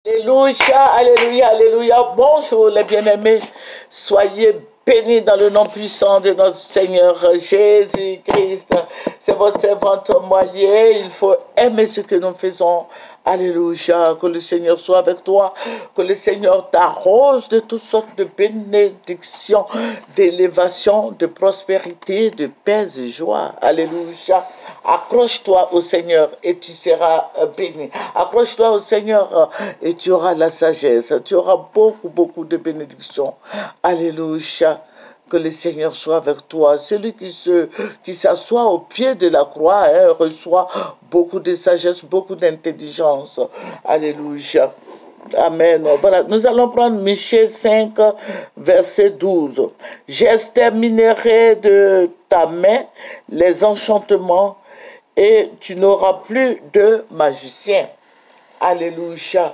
Alléluia, alléluia, alléluia. Bonjour les bien-aimés. Soyez bénis dans le nom puissant de notre Seigneur Jésus-Christ. C'est votre servante moyen. Il faut aimer ce que nous faisons. Alléluia. Que le Seigneur soit avec toi. Que le Seigneur t'arrose de toutes sortes de bénédictions, d'élévation, de prospérité, de paix et joie. Alléluia. Accroche-toi au Seigneur et tu seras béni. Accroche-toi au Seigneur et tu auras la sagesse. Tu auras beaucoup de bénédictions. Alléluia. Que le Seigneur soit avec toi. Celui qui s'assoit au pied de la croix reçoit beaucoup de sagesse, beaucoup d'intelligence. Alléluia. Amen. Voilà, nous allons prendre Michée 5, verset 12. J'exterminerai de ta main les enchantements et tu n'auras plus de magicien. Alléluia.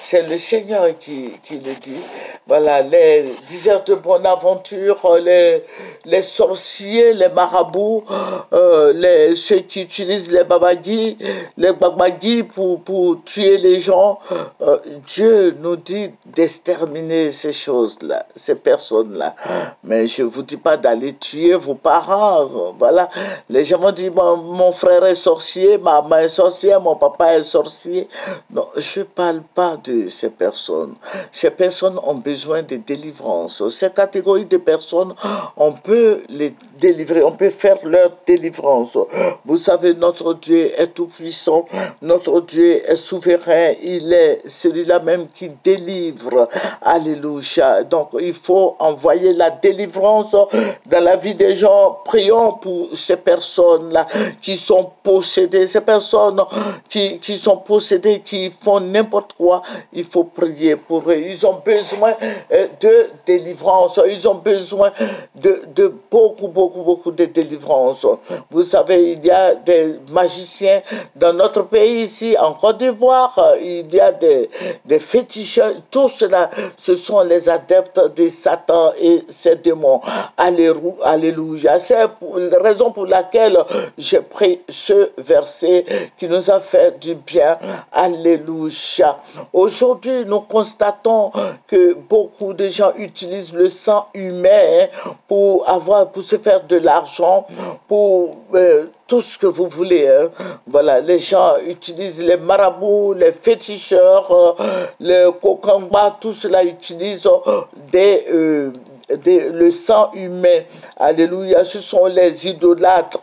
C'est le Seigneur qui le dit. Voilà, les diseurs de bonne aventure, les sorciers, les marabouts, ceux qui utilisent les babagis pour tuer les gens. Dieu nous dit d'exterminer ces choses-là, ces personnes-là. Mais je ne vous dis pas d'aller tuer vos parents. Voilà, les gens m'ont dit, mon frère est sorcier, ma maman est sorcière, mon papa est sorcier. Non, je ne parle pas de ces personnes. Ces personnes ont besoin de délivrance. Ces catégories de personnes, on peut les délivrer, on peut faire leur délivrance. Vous savez, notre Dieu est tout-puissant, notre Dieu est souverain, il est celui-là même qui délivre. Alléluia. Donc, il faut envoyer la délivrance dans la vie des gens. Prions pour ces personnes-là qui sont possédées, ces personnes qui sont possédées, qui font n'importe quoi. Il faut prier pour eux. Ils ont besoin de délivrance. Ils ont besoin de beaucoup de délivrance. Vous savez, il y a des magiciens dans notre pays ici, en Côte d'Ivoire. Il y a des féticheurs. Tout cela, ce sont les adeptes de Satan et ses démons. Alléluia. C'est la raison pour laquelle j'ai pris ce verset qui nous a fait du bien. Alléluia. Aujourd'hui, nous constatons que beaucoup de gens utilisent le sang humain pour se faire de l'argent, pour tout ce que vous voulez. Voilà, les gens utilisent les marabouts, les féticheurs, les kokamba, tout cela utilise le sang humain. Alléluia. Ce sont les idolâtres.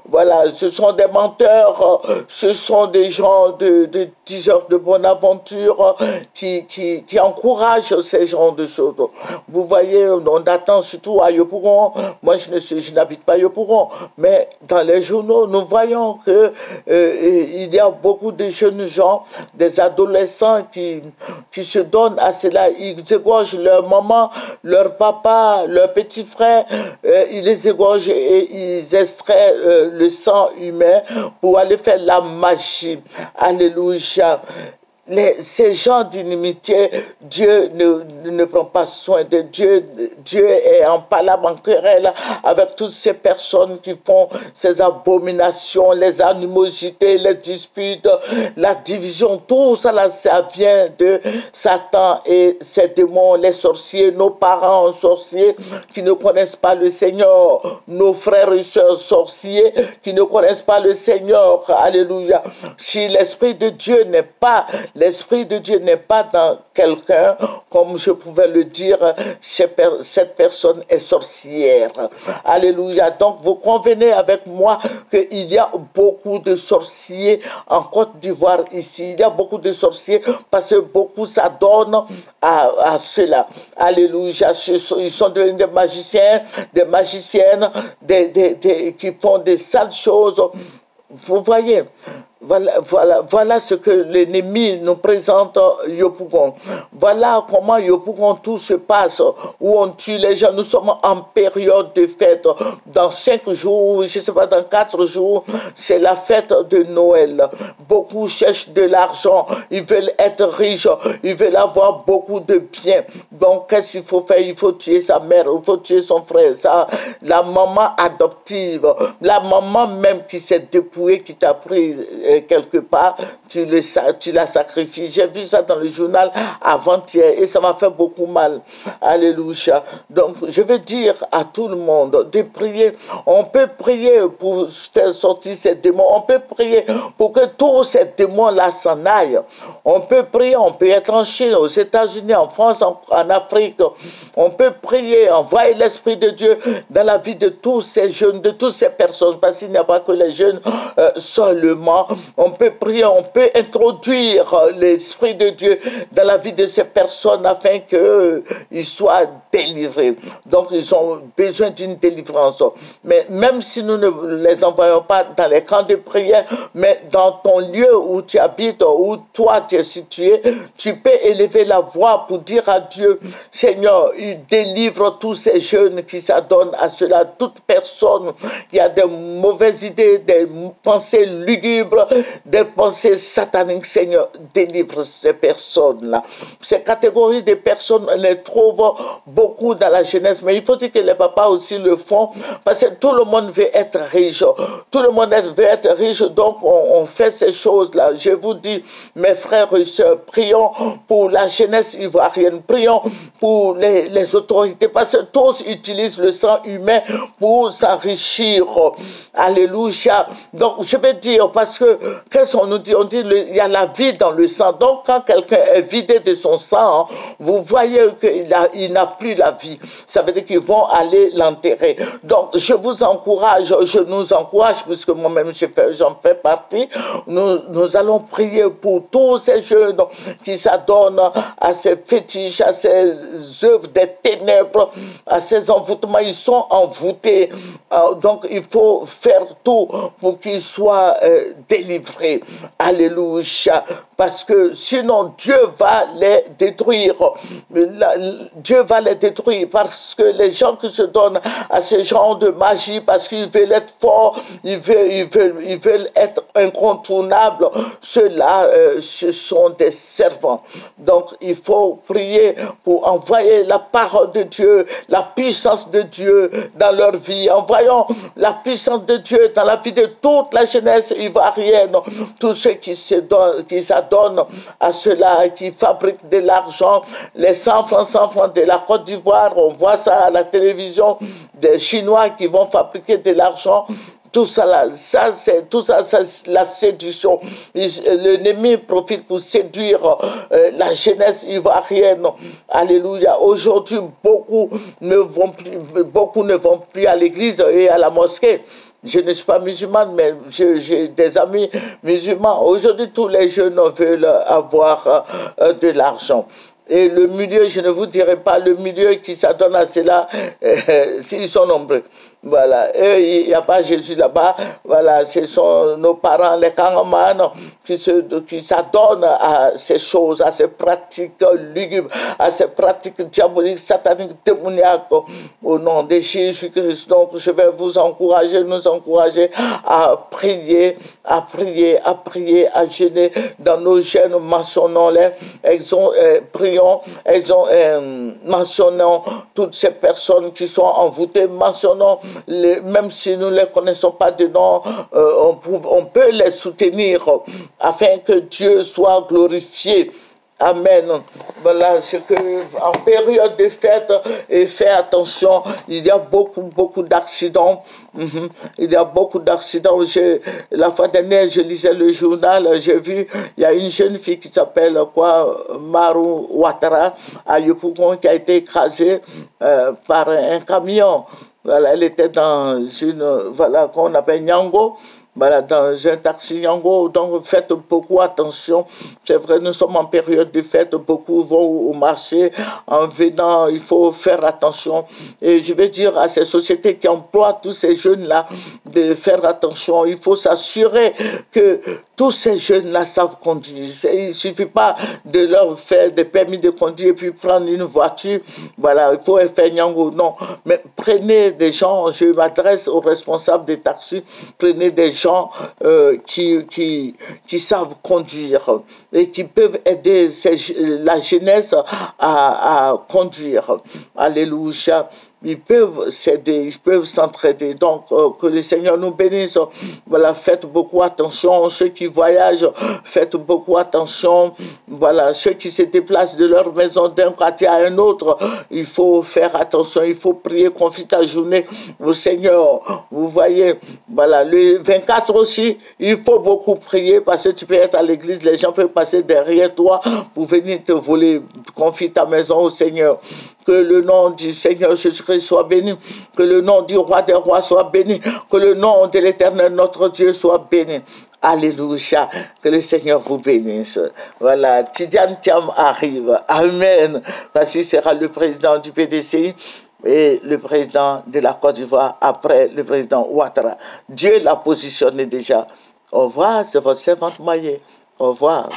Voilà, ce sont des menteurs. Ce sont des gens de diseurs de bonne aventure qui encouragent ces genres de choses. Vous voyez, on attend surtout à Yopougon. Moi, je n'habite pas à Yopougon. Mais dans les journaux, nous voyons que il y a beaucoup de jeunes gens, des adolescents qui se donnent à cela. Ils égorgent leur maman, leur papa, leur petit frère. Ils les égorgent et ils extraient le sang humain pour aller faire la magie. Alléluia. Ces gens d'inimitié, Dieu ne prend pas soin de Dieu. Dieu est en palabre, en querelle avec toutes ces personnes qui font ces abominations, les animosités, les disputes, la division. Tout ça, là, ça vient de Satan et ses démons, les sorciers, nos parents sorciers qui ne connaissent pas le Seigneur, nos frères et sœurs sorciers qui ne connaissent pas le Seigneur. Alléluia. Si l'Esprit de Dieu n'est pas dans quelqu'un, comme je pouvais le dire, cette personne est sorcière. Alléluia. Donc, vous convenez avec moi qu'il y a beaucoup de sorciers en Côte d'Ivoire ici. Il y a beaucoup de sorciers parce que beaucoup s'adonnent à cela. Alléluia. Ils sont devenus des magiciens, des magiciennes, qui font des sales choses. Vous voyez, voilà ce que l'ennemi nous présente Yopougon. Voilà comment Yopougon tout se passe, où on tue les gens. Nous sommes en période de fête. Dans 5 jours, je ne sais pas, dans 4 jours, c'est la fête de Noël. Beaucoup cherchent de l'argent, ils veulent être riches, ils veulent avoir beaucoup de biens. Donc, qu'est-ce qu'il faut faire? Il faut tuer sa mère, il faut tuer son frère, la maman adoptive, la maman même qui s'est dépouillée, qui t'a pris quelque part, tu la sacrifies. J'ai vu ça dans le journal avant-hier et ça m'a fait beaucoup mal. Alléluia. Donc, je veux dire à tout le monde de prier. On peut prier pour faire sortir ces démons. On peut prier pour que tous ces démons-là s'en aillent. On peut prier, on peut être en Chine, aux États-Unis, en France, en Afrique. On peut prier, envoyer l'Esprit de Dieu dans la vie de tous ces jeunes, de toutes ces personnes, parce qu'il n'y a pas que les jeunes seulement. On peut prier, on peut introduire l'Esprit de Dieu dans la vie de ces personnes afin qu'ils soient délivrés. Donc, ils ont besoin d'une délivrance. Mais même si nous ne les envoyons pas dans les camps de prière, mais dans ton lieu où tu habites, où toi tu es situé, tu peux élever la voix pour dire à Dieu, Seigneur, il délivre tous ces jeunes qui s'adonnent à cela, toute personne qui a des mauvaises idées, des pensées lugubres, des pensées sataniques, Seigneur, délivre ces personnes-là. Ces catégories de personnes, on les trouve beaucoup dans la jeunesse, mais il faut dire que les papas aussi le font, parce que tout le monde veut être riche, tout le monde veut être riche, donc on fait ces choses-là. Je vous dis, mes frères et sœurs, prions pour la jeunesse ivoirienne, prions pour les autorités, parce que tous utilisent le sang humain pour s'enrichir. Alléluia. Donc, je vais dire, parce que, qu'est-ce qu'on nous dit? On dit, il y a la vie dans le sang. Donc, quand quelqu'un est vidé de son sang, vous voyez qu'il n'a plus la vie. Ça veut dire qu'ils vont aller l'enterrer. Donc, je vous encourage, je nous encourage, puisque moi-même j'en fais partie, nous allons prier pour tous ces jeunes qui s'adonnent à ces fétiches, à ces œuvres des ténèbres, à ces envoûtements. Ils sont envoûtés. Donc, il faut faire tout pour qu'ils soient délivrés. Alléluia. Parce que sinon, Dieu va les détruire. Dieu va les détruire parce que les gens qui se donnent à ce genre de magie, parce qu'ils veulent être forts, ils veulent être incontournables, ceux-là, ce sont des servants. Donc, il faut prier pour envoyer la parole de Dieu, la puissance de Dieu dans leur vie. Envoyons la puissance de Dieu dans la vie de toute la jeunesse ivoirienne, tous ceux qui s'adonnent à cela, qui fabriquent de l'argent, les 100 francs de la Côte d'Ivoire, on voit ça à la télévision, des Chinois qui vont fabriquer de l'argent. Tout ça, c'est la séduction. L'ennemi profite pour séduire la jeunesse ivoirienne. Alléluia. Aujourd'hui, beaucoup ne vont plus à l'église et à la mosquée. Je ne suis pas musulmane, mais j'ai des amis musulmans. Aujourd'hui, tous les jeunes veulent avoir de l'argent. Et le milieu, je ne vous dirai pas, le milieu qui s'adonne à cela, ils sont nombreux. Voilà, eux, il n'y a pas Jésus là-bas. Voilà, ce sont nos parents, les Kangaman, qui s'adonnent à ces choses, à ces pratiques lugubres, à ces pratiques diaboliques, sataniques, démoniaques, au nom de Jésus-Christ. Donc, je vais vous encourager, nous encourager à prier, à jeûner dans nos jeûnes, mentionnons-les, prions, mentionnons toutes ces personnes qui sont envoûtées, mentionnons même si nous ne les connaissons pas de nom, on peut les soutenir afin que Dieu soit glorifié. Amen. Voilà, c'est que en période de fête, et fais attention, il y a beaucoup d'accidents. Il y a beaucoup d'accidents. La fois dernière, je lisais le journal, j'ai vu, il y a une jeune fille qui s'appelle Maru Ouattara, à Yopougon, qui a été écrasée par un camion. Voilà, elle était dans qu'on appelle Nyango. Voilà, dans un taxi Nyango, donc faites beaucoup attention. C'est vrai, nous sommes en période de fête, beaucoup vont au marché. En venant, il faut faire attention. Et je vais dire à ces sociétés qui emploient tous ces jeunes-là de faire attention. Il faut s'assurer que tous ces jeunes-là savent conduire. Il ne suffit pas de leur faire des permis de conduire et puis prendre une voiture. Voilà, il faut faire Nyango. Non, mais prenez des gens, je m'adresse aux responsables des taxis, prenez des gens qui savent conduire et qui peuvent aider la jeunesse à conduire. Alléluia. ils peuvent s'aider, ils peuvent s'entraider. Donc, que le Seigneur nous bénisse. Voilà, faites beaucoup attention. Ceux qui voyagent, faites beaucoup attention. Voilà, ceux qui se déplacent de leur maison d'un quartier à un autre, il faut faire attention, il faut prier, confier ta journée au Seigneur. Vous voyez, voilà, le 24 aussi, il faut beaucoup prier parce que tu peux être à l'église, les gens peuvent passer derrière toi pour venir te voler. Confie ta maison au Seigneur. Que le nom du Seigneur Jésus-Christ soit béni. Que le nom du roi des rois soit béni. Que le nom de l'Éternel, notre Dieu, soit béni. Alléluia. Que le Seigneur vous bénisse. Voilà. Tidiane Thiam arrive. Amen. Voici sera le président du PDCI et le président de la Côte d'Ivoire après le président Ouattara. Dieu l'a positionné déjà. Au revoir, c'est votre servante Maillé. Au revoir.